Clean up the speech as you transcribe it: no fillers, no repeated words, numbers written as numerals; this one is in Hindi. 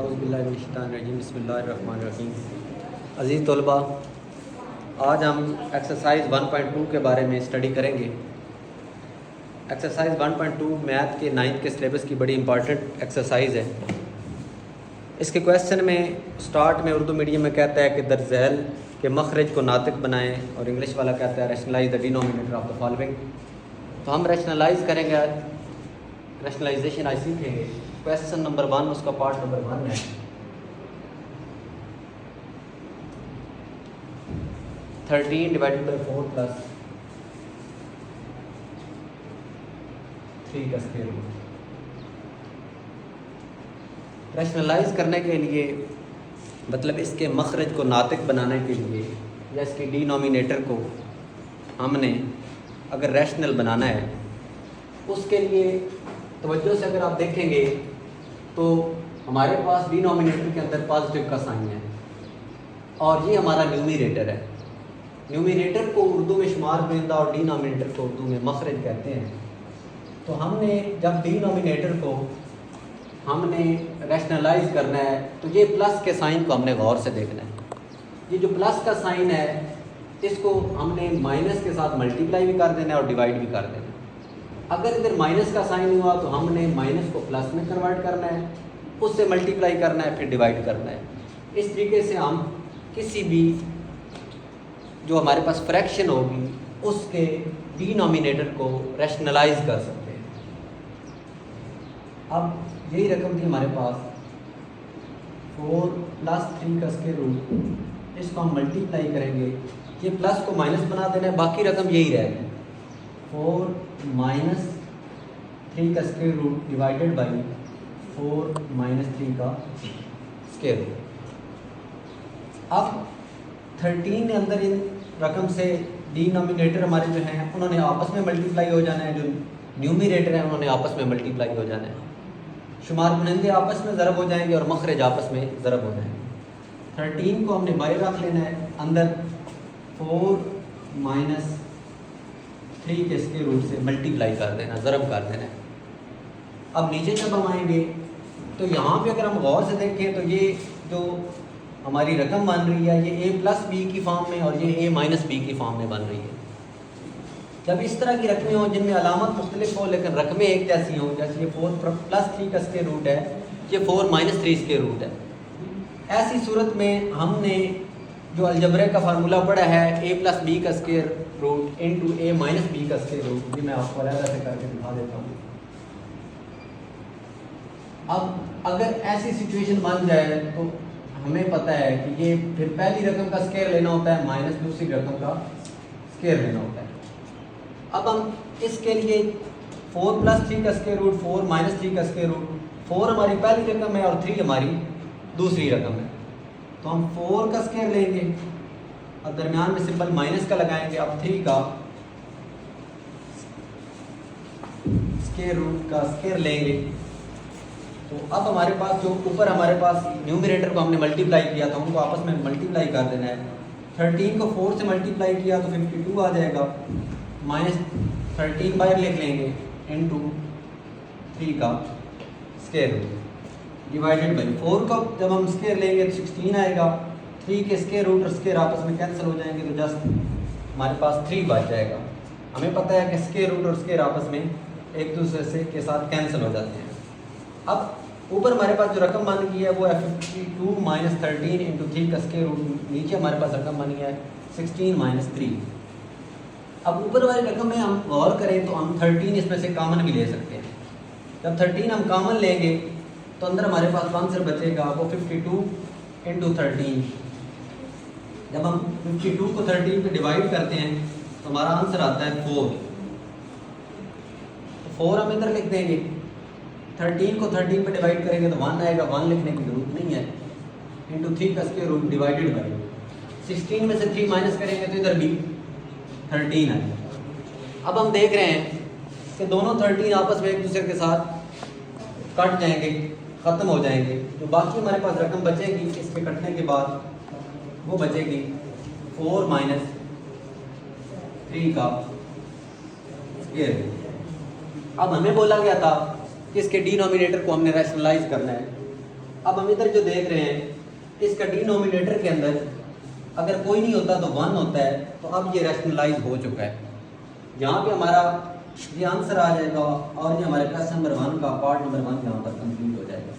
औज़ुबिल्लाहिमिनश्शैतानिर्रजीम बिस्मिल्लाहिर्रहमानिर्रहीम। अज़ीज़ तलबा, आज हम एक्सरसाइज 1.2 के बारे में स्टडी करेंगे। एक्सरसाइज 1.2 मैथ के 9th के सिलेबस की बड़ी इंपॉर्टेंट एक्सरसाइज है। इसके क्वेश्चन में स्टार्ट में उर्दू मीडियम में कहता है कि दरज़ैल के मखरज को नातिक बनाएं, और इंग्लिश वाला कहता है rationalise the denominator of the following. तो हम रैशनलाइज करेंगे, रैशनलाइजेशन आज सीखेंगे। क्वेश्चन नंबर 1 उसका पार्ट नंबर 1 है। 13 डिवाइडेड बाई 4 प्लस 3 का स्क्वायर रूट। रैशनलाइज करने के लिए मतलब इसके मखरज को नातिक बनाने के लिए या इसके डिनोमिनेटर को हमने अगर रैशनल बनाना है, उसके लिए तवज्जो से अगर आप देखेंगे तो हमारे पास डिनोमिनेटर के अंदर पॉजिटिव का साइन है और ये हमारा न्यूमरेटर है। न्यूमरेटर को उर्दू में शुमार गोइंदा और डिनोमिनेटर को उर्दू में मखरज कहते हैं। तो हमने जब डिनोमिनेटर को हमने रैशनलाइज करना है तो ये प्लस के साइन को हमने गौर से देखना है। ये जो प्लस का साइन है इसको हमने माइनस के साथ मल्टीप्लाई भी कर देना है और डिवाइड भी कर देना है। अगर इधर माइनस का साइन हुआ तो हमने माइनस को प्लस में कन्वर्ट करना है, उससे मल्टीप्लाई करना है, फिर डिवाइड करना है। इस तरीके से हम किसी भी जो हमारे पास फ्रैक्शन होगी उसके डिनोमिनेटर को रैशनलाइज कर सकते हैं। अब यही रकम थी हमारे पास 4 प्लस 3 का स्क्वायर रूट, इसको हम मल्टीप्लाई करेंगे, ये प्लस को माइनस बना देना है, बाकी रकम यही रहेगी 4 माइनस 3 का square root divided by 4 minus 3 का स्क्वायर रूट। अब 13 के अंदर इन रकम से डिनोमिनेटर हमारे जो हैं उन्होंने आपस में मल्टीप्लाई हो जाना है, जो न्यूमरेटर हैं उन्होंने आपस में मल्टीप्लाई हो जाना है। शुमार कुनंदे आपस में ज़रब हो जाएंगे और मखरज आपस में ज़रब हो जाएंगे। 13 को हमने बाहर रख लेना है, अंदर 4 माइनस 3 के स्क्वायर रूट से मल्टीप्लाई कर देना, ज़रब कर देना है। अब नीचे जब हम आएंगे तो यहाँ पे अगर हम गौर से देखें तो ये जो हमारी रकम बन रही है ये a प्लस बी की फॉर्म में और ये a माइनस बी की फॉर्म में बन रही है। जब इस तरह की रकमें हों जिनमें अलामत मुख्तलिफ हो लेकिन रकमें एक जैसी हों, जैसे ये 4 प्लस 3 का स्क्वायर रूट है, ये 4 माइनस 3 स्क्वायर रूट है, ऐसी सूरत में हमने जो अलजबरे का फार्मूला पढ़ा है a प्लस बी का square root into a minus B का स्क्वायर रूट, ये मैं आपको अलग से करके दिखा देता हूँ। अब अगर ऐसी सिचुएशन बन जाए तो हमें पता है कि ये फिर पहली रकम का स्क्वायर लेना होता है माइनस दूसरी रकम का स्क्वायर लेना होता है। अब हम इसके लिए 4 प्लस 3 का स्क्वायर रूट 4 माइनस 3 का स्क्वायर रूट, 4 हमारी पहली रकम है और 3 हमारी दूसरी रकम है, तो हम 4 का स्क्वायर लेंगे और दरमियान में सिंबल माइनस का लगाएंगे। अब 3 का स्क्वायर रूट का स्क्वायर लेंगे तो अब हमारे पास जो ऊपर हमारे पास न्यूमरेटर को हमने मल्टीप्लाई किया था उनको आपस में मल्टीप्लाई कर देना है। 13 को 4 से मल्टीप्लाई किया तो 52 आ जाएगा, माइनस 13 बाहर लिख लेंगे इंटू 3 का स्क्वायर रूट डिवाइडेड बाई 4 का जब हम स्क्वायर लेंगे तो 16 आएगा। 3 के स्क्वायर रूट और स्क्वायर आपस में कैंसिल हो जाएंगे तो जस्ट हमारे पास 3 बच जाएगा। हमें पता है कि स्क्वायर रूट और स्क्वायर आपस में एक दूसरे से के साथ कैंसिल हो जाते हैं। अब ऊपर हमारे पास जो रकम बन गई है वो है 52 माइनस 13 इंटू 3 का स्क्वायर रूट, नीचे हमारे पास रकम बनी है 16 माइनस 3। अब ऊपर वाली रकम में हम गौर करें तो हम 13 इसमें से कॉमन भी ले सकते हैं। जब 13 हम कॉमन लेंगे तो अंदर हमारे पास आंसर बचेगा वो 52 इंटू 13। जब हम 52 को 13 पे डिवाइड करते हैं तो हमारा आंसर आता है 4। तो 4 हम इधर लिख देंगे, 13 को 13 पे डिवाइड करेंगे तो 1 आएगा, 1 लिखने की जरूरत नहीं है, इंटू 3 का स्क्वायर रूट डिवाइडेड बाई 16 में से 3 माइनस करेंगे तो इधर भी 13 आएगा। अब हम देख रहे हैं कि दोनों 13 आपस में एक दूसरे के साथ कट जाएंगे, ख़त्म हो जाएंगे। तो बाकी हमारे पास रकम बचेगी इसके कटने के बाद वो बचेगी 4 माइनस 3 का स्क्वायर रूट। अब हमें बोला गया था कि इसके डिनोमिनेटर को हमने रैशनलाइज करना है। अब हम इधर जो देख रहे हैं, इसका डिनोमिनेटर के अंदर अगर कोई नहीं होता तो 1 होता है, तो अब ये रैशनलाइज हो चुका है। यहाँ पे हमारा ये आंसर आ जाएगा और ये हमारे क्वेश्चन नंबर 1 का पार्ट नंबर 1 यहाँ पर कंप्लीट हो जाएगा।